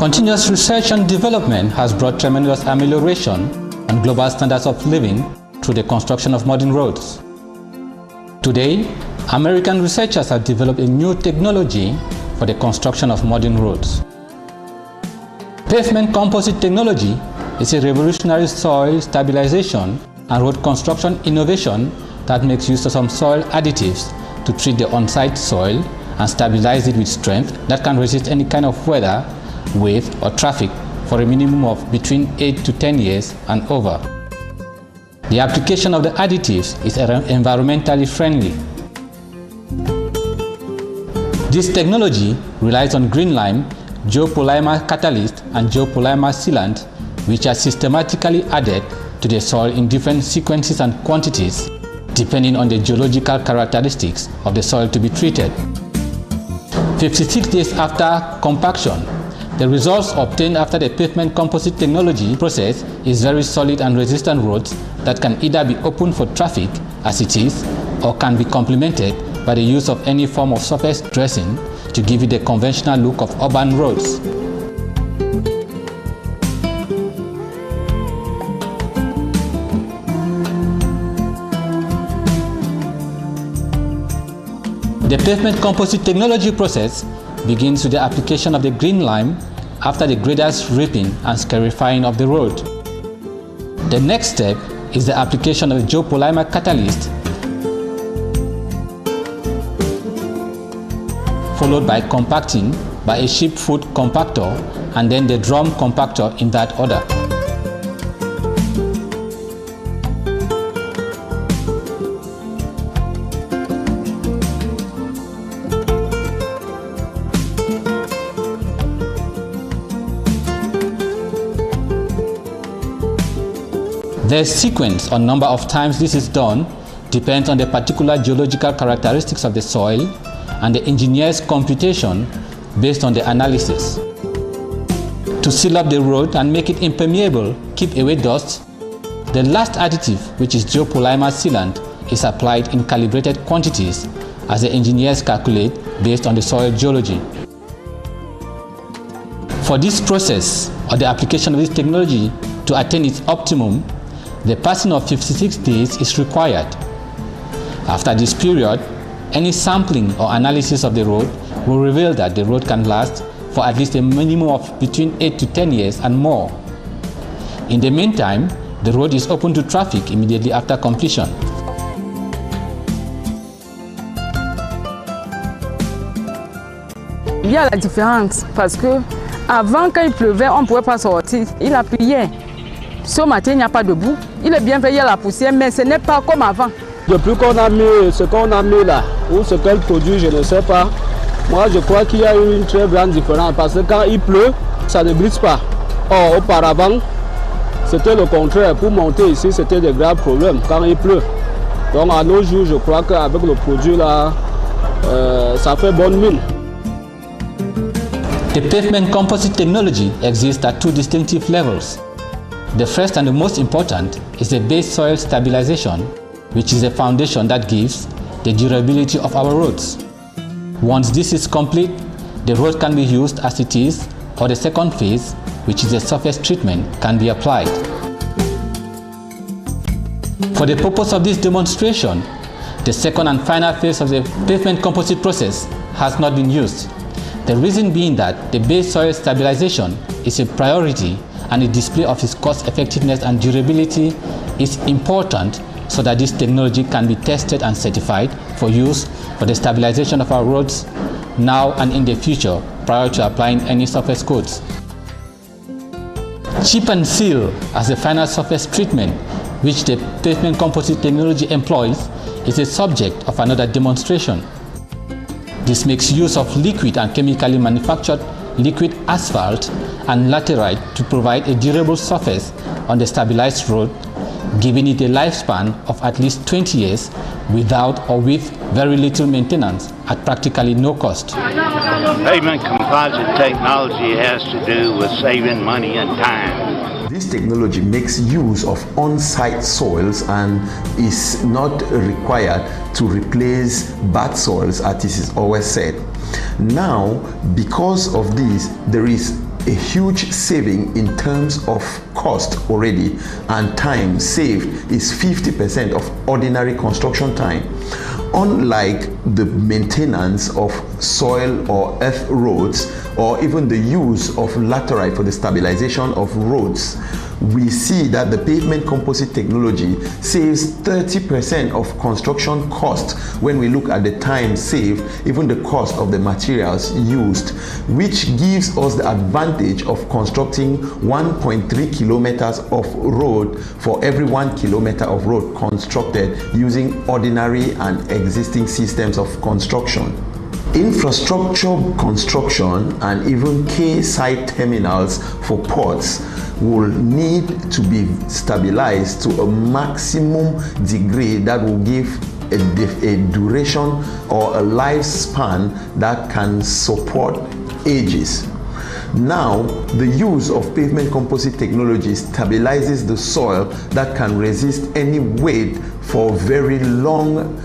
Continuous research and development has brought tremendous amelioration on global standards of living through the construction of modern roads. Today, American researchers have developed a new technology for the construction of modern roads. Pavement composite technology is a revolutionary soil stabilization and road construction innovation that makes use of some soil additives to treat the on-site soil and stabilize it with strength that can resist any kind of weather, wave, or traffic for a minimum of between 8 to 10 years and over. The application of the additives is environmentally friendly. This technology relies on green lime, geopolymer catalyst, and geopolymer sealant, which are systematically added to the soil in different sequences and quantities, depending on the geological characteristics of the soil to be treated. 56 days after compaction, the results obtained after the pavement composite technology process is very solid and resistant roads that can either be opened for traffic as it is, or can be complemented by the use of any form of surface dressing to give it the conventional look of urban roads. The pavement composite technology process begins with the application of the green lime after the graders ripping and scarifying of the road. The next step is the application of the geopolymer catalyst, followed by compacting by a ship foot compactor and then the drum compactor in that order. The sequence or number of times this is done depends on the particular geological characteristics of the soil and the engineer's computation based on the analysis. To seal up the road and make it impermeable, keep away dust, the last additive, which is geopolymer sealant, is applied in calibrated quantities as the engineers calculate based on the soil geology. For this process or the application of this technology to attain its optimum, the passing of 56 days is required. After this period, any sampling or analysis of the road will reveal that the road can last for at least a minimum of between 8 to 10 years and more. In the meantime, the road is open to traffic immediately after completion. Il y a la différence parce que avant, quand il pleuvait, on ne pouvait pas sortir. Il appuyait. Ce matin, il n'y a pas de boue. Il est bien fait, il y a la poussière, mais ce n'est pas comme avant. Depuis qu'on a mis ce qu'on a mis là, ou ce qu'elle produit, je ne sais pas. Moi, je crois qu'il y a une très grande différence parce que quand il pleut, ça ne glisse pas. Or, auparavant, c'était le contraire. Pour monter ici, c'était des graves problèmes quand il pleut. Donc, à nos jours, je crois qu'avec le produit là, ça fait bonne mine. The pavement composite technology exists at two distinctive levels. The first and the most important is the base soil stabilization, which is a foundation that gives the durability of our roads. Once this is complete, the road can be used as it is, or the second phase, which is the surface treatment, can be applied. For the purpose of this demonstration, the second and final phase of the pavement composite process has not been used. The reason being that the base soil stabilization is a priority and the display of its cost effectiveness and durability is important so that this technology can be tested and certified for use for the stabilization of our roads now and in the future prior to applying any surface coats. Chip and seal as the final surface treatment, which the pavement composite technology employs, is a subject of another demonstration. This makes use of liquid and chemically manufactured liquid asphalt and laterite to provide a durable surface on the stabilized road, giving it a lifespan of at least 20 years without or with very little maintenance at practically no cost. Pavement composite technology has to do with saving money and time. This technology makes use of on-site soils and is not required to replace bad soils, as it is always said. Now, because of this, there is a huge saving in terms of cost already, and time saved is 50% of ordinary construction time. Unlike the maintenance of soil or earth roads, or even the use of laterite for the stabilization of roads, we see that the pavement composite technology saves 30% of construction cost when we look at the time saved, even the cost of the materials used, which gives us the advantage of constructing 1.3 kilometers of road for every 1 kilometer of road constructed using ordinary and existing systems of construction. Infrastructure construction and even quay-side terminals for ports will need to be stabilized to a maximum degree that will give a duration or a lifespan that can support ages. Now, the use of pavement composite technology stabilizes the soil that can resist any weight for very long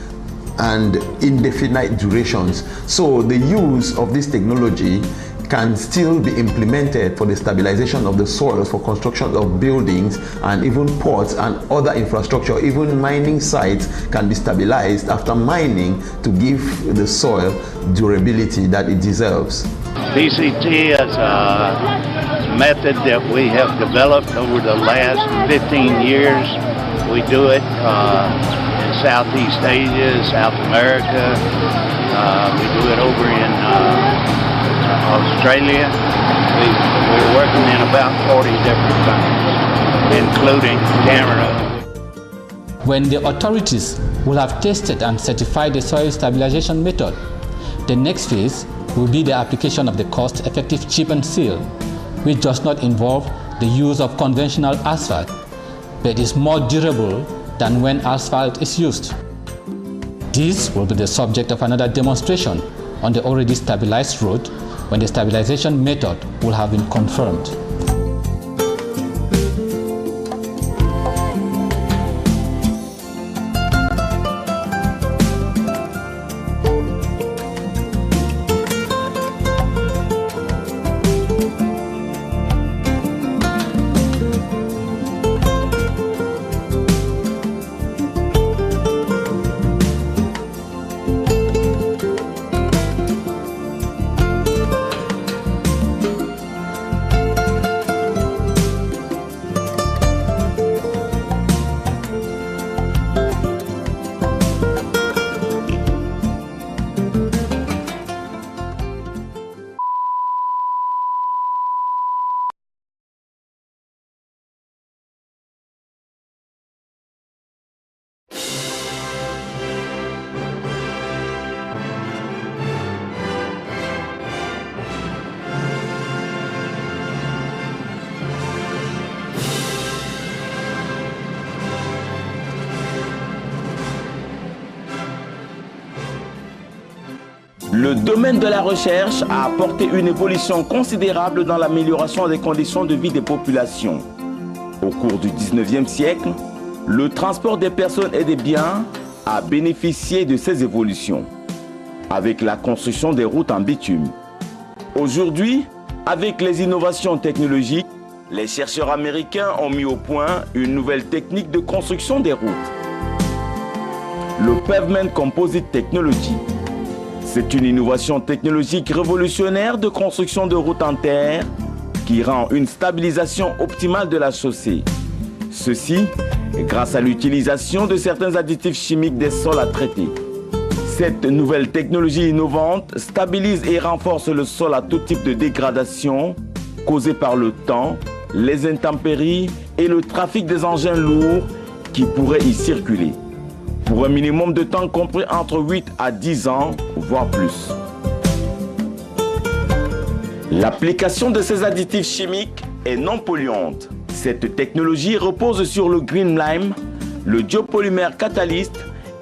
and indefinite durations. So the use of this technology can still be implemented for the stabilization of the soils for construction of buildings and even ports and other infrastructure. Even mining sites can be stabilized after mining to give the soil durability that it deserves. PCT is a method that we have developed over the last 15 years. We do it in Southeast Asia, South America. We do it over in Australia. We're working in about 40 different countries, including Canada. When the authorities will have tested and certified the soil stabilization method, the next phase will be the application of the cost-effective chip and seal, which does not involve the use of conventional asphalt, but is more durable than when asphalt is used. This will be the subject of another demonstration on the already stabilized road when the stabilization method will have been confirmed. Le domaine de la recherche a apporté une évolution considérable dans l'amélioration des conditions de vie des populations. Au cours du 19e siècle, le transport des personnes et des biens a bénéficié de ces évolutions, avec la construction des routes en bitume. Aujourd'hui, avec les innovations technologiques, les chercheurs américains ont mis au point une nouvelle technique de construction des routes. Le Pavement Composite Technology. C'est une innovation technologique révolutionnaire de construction de routes en terre qui rend une stabilisation optimale de la chaussée. Ceci grâce à l'utilisation de certains additifs chimiques des sols à traiter. Cette nouvelle technologie innovante stabilise et renforce le sol à tout type de dégradation causée par le temps, les intempéries et le trafic des engins lourds qui pourraient y circuler, pour un minimum de temps compris entre 8 à 10 ans, voire plus. L'application de ces additifs chimiques est non polluante. Cette technologie repose sur le Green Lime, le Geopolymère Catalyst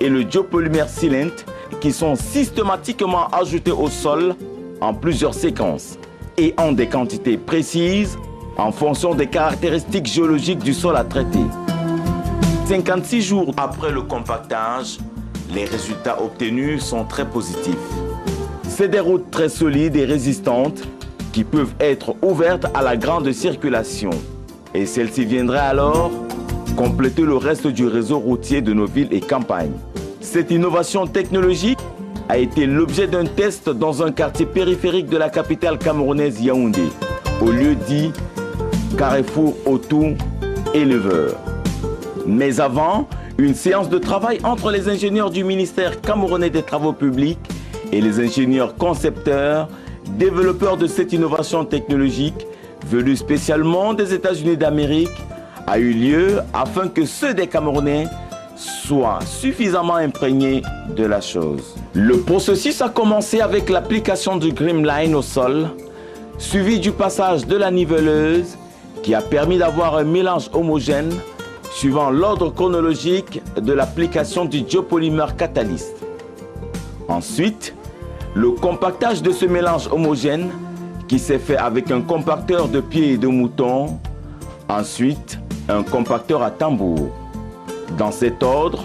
et le Geopolymère Sealant qui sont systématiquement ajoutés au sol en plusieurs séquences et en des quantités précises en fonction des caractéristiques géologiques du sol à traiter. 56 jours après le compactage, les résultats obtenus sont très positifs. C'est des routes très solides et résistantes qui peuvent être ouvertes à la grande circulation. Et celle-ci viendrait alors compléter le reste du réseau routier de nos villes et campagnes. Cette innovation technologique a été l'objet d'un test dans un quartier périphérique de la capitale camerounaise Yaoundé, au lieu dit Carrefour Auto Éleveur. Mais avant, une séance de travail entre les ingénieurs du ministère camerounais des Travaux publics et les ingénieurs concepteurs, développeurs de cette innovation technologique, venus spécialement des États-Unis d'Amérique, a eu lieu afin que ceux des Camerounais soient suffisamment imprégnés de la chose. Le processus a commencé avec l'application du Greenline au sol, suivi du passage de la niveleuse qui a permis d'avoir un mélange homogène suivant l'ordre chronologique de l'application du Geopolymer Catalyst. Ensuite, le compactage de ce mélange homogène qui s'est fait avec un compacteur de pieds et de moutons, ensuite un compacteur à tambour. Dans cet ordre,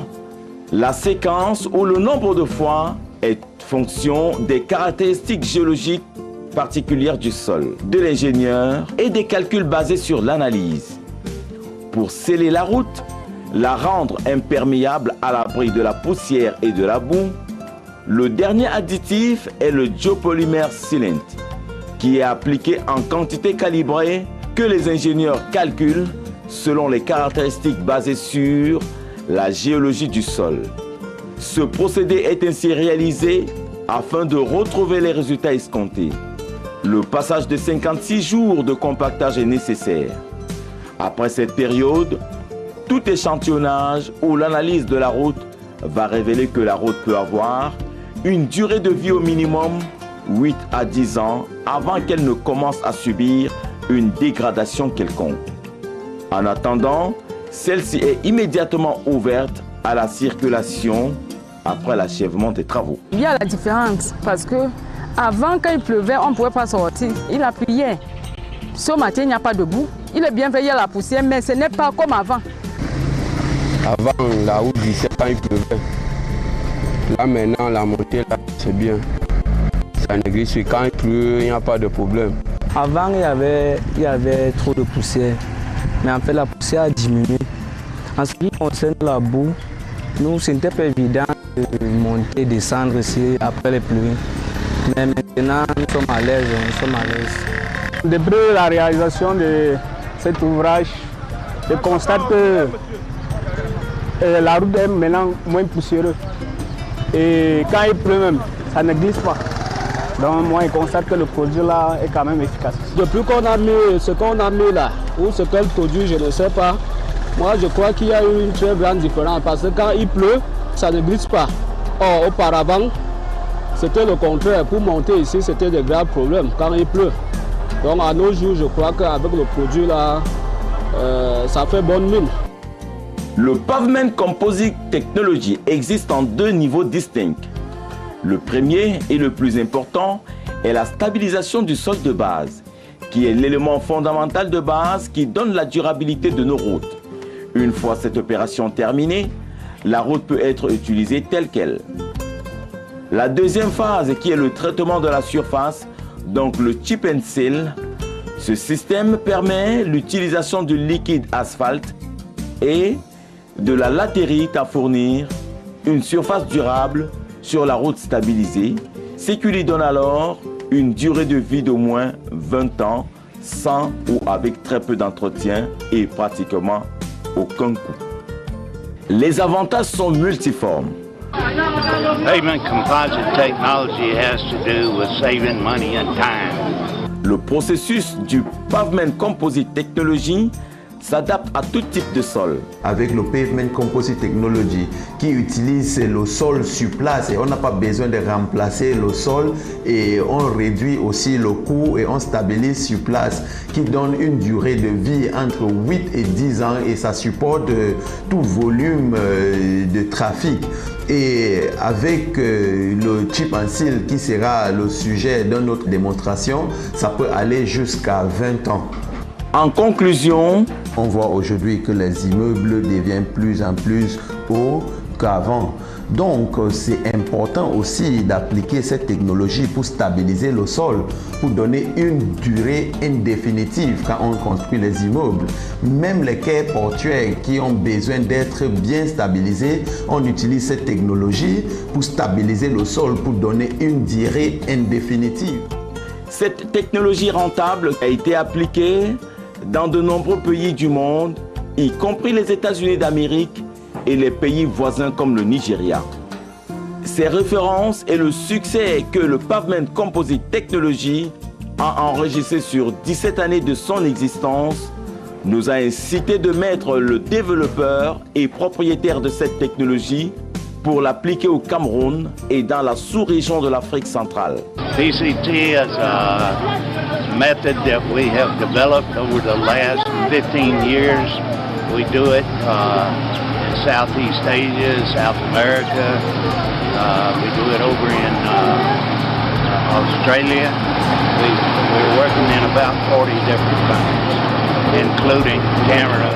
la séquence ou le nombre de fois est fonction des caractéristiques géologiques particulières du sol, de l'ingénieur et des calculs basés sur l'analyse. Pour sceller la route, la rendre imperméable à l'abri de la poussière et de la boue, le dernier additif est le Geopolymer Sealant, qui est appliqué en quantité calibrée que les ingénieurs calculent selon les caractéristiques basées sur la géologie du sol. Ce procédé est ainsi réalisé afin de retrouver les résultats escomptés. Le passage de 56 jours de compactage est nécessaire. Après cette période, tout échantillonnage ou l'analyse de la route va révéler que la route peut avoir une durée de vie au minimum 8 à 10 ans avant qu'elle ne commence à subir une dégradation quelconque. En attendant, celle-ci est immédiatement ouverte à la circulation après l'achèvement des travaux. Il y a la différence parce que avant, quand il pleuvait, on ne pouvait pas sortir. Il appuyait. Ce matin, il n'y a pas de boue. Il est bien veillé à la poussière, mais ce n'est pas comme avant. Avant, la route glissait quand il pleuvait. Là, maintenant, la montée, c'est bien. Ça ne glisse pas. Quand il pleut, il n'y a pas de problème. Avant, il y avait trop de poussière. Mais en fait, la poussière a diminué. En ce qui concerne la boue, nous, ce n'était pas évident de monter, descendre ici après les pluies. Mais maintenant, nous sommes à l'aise. Depuis la réalisation de cet ouvrage, je constate que la route est maintenant moins poussiéreuse. Et quand il pleut même, ça ne glisse pas. Donc moi, je constate que le produit là est quand même efficace. Depuis qu'on a mis ce qu'on a mis là, ou ce qu'elle produit, je ne sais pas. Moi, je crois qu'il y a eu une très grande différence parce que quand il pleut, ça ne glisse pas. Or, auparavant, c'était le contraire. Pour monter ici, c'était de graves problèmes quand il pleut. Donc à nos jours, je crois qu'avec le produit là, ça fait bonne mine. Le Pavement Composite Technology existe en deux niveaux distincts. Le premier et le plus important est la stabilisation du sol de base, qui est l'élément fondamental de base qui donne la durabilité de nos routes. Une fois cette opération terminée, la route peut être utilisée telle qu'elle. La deuxième phase, qui est le traitement de la surface, donc le chip and seal, ce système permet l'utilisation du liquide asphalte et de la latérite à fournir une surface durable sur la route stabilisée, ce qui lui donne alors une durée de vie d'au moins 20 ans sans ou avec très peu d'entretien et pratiquement aucun coût. Les avantages sont multiformes. Pavement composite technology has to do with saving money and time. Le processus du Pavement Composite Technology s'adapte à tout type de sol. Avec le Pavement Composite Technology qui utilise le sol sur place et on n'a pas besoin de remplacer le sol et on réduit aussi le coût et on stabilise sur place qui donne une durée de vie entre 8 et 10 ans et ça supporte tout volume de trafic. Et avec le chip and seal qui sera le sujet de notre démonstration, ça peut aller jusqu'à 20 ans. En conclusion, on voit aujourd'hui que les immeubles deviennent plus en plus hauts qu'avant. Donc, c'est important aussi d'appliquer cette technologie pour stabiliser le sol, pour donner une durée indéfinitive quand on construit les immeubles. Même les quais portuaires qui ont besoin d'être bien stabilisés, on utilise cette technologie pour stabiliser le sol, pour donner une durée indéfinitive. Cette technologie rentable a été appliquée dans de nombreux pays du monde, y compris les États-Unis d'Amérique et les pays voisins comme le Nigeria. Ces références et le succès que le Pavement Composite Technology a enregistré sur 17 années de son existence nous a incité de mettre le développeur et propriétaire de cette technologie pour l'appliquer au Cameroun et dans la sous-région de l'Afrique centrale. PCT is a method that we have developed over the last 15 years. We do it in Southeast Asia, South America. We do it over in Australia. We're working in about 40 different countries, including Canada.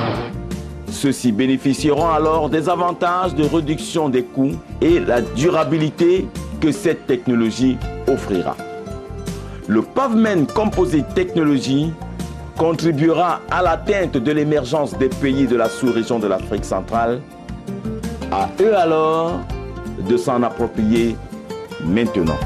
Ceux-ci bénéficieront alors des avantages de réduction des coûts et la durabilité que cette technologie offrira. Le Pavement Composite Technology contribuera à l'atteinte de l'émergence des pays de la sous-région de l'Afrique centrale. À eux alors de s'en approprier maintenant.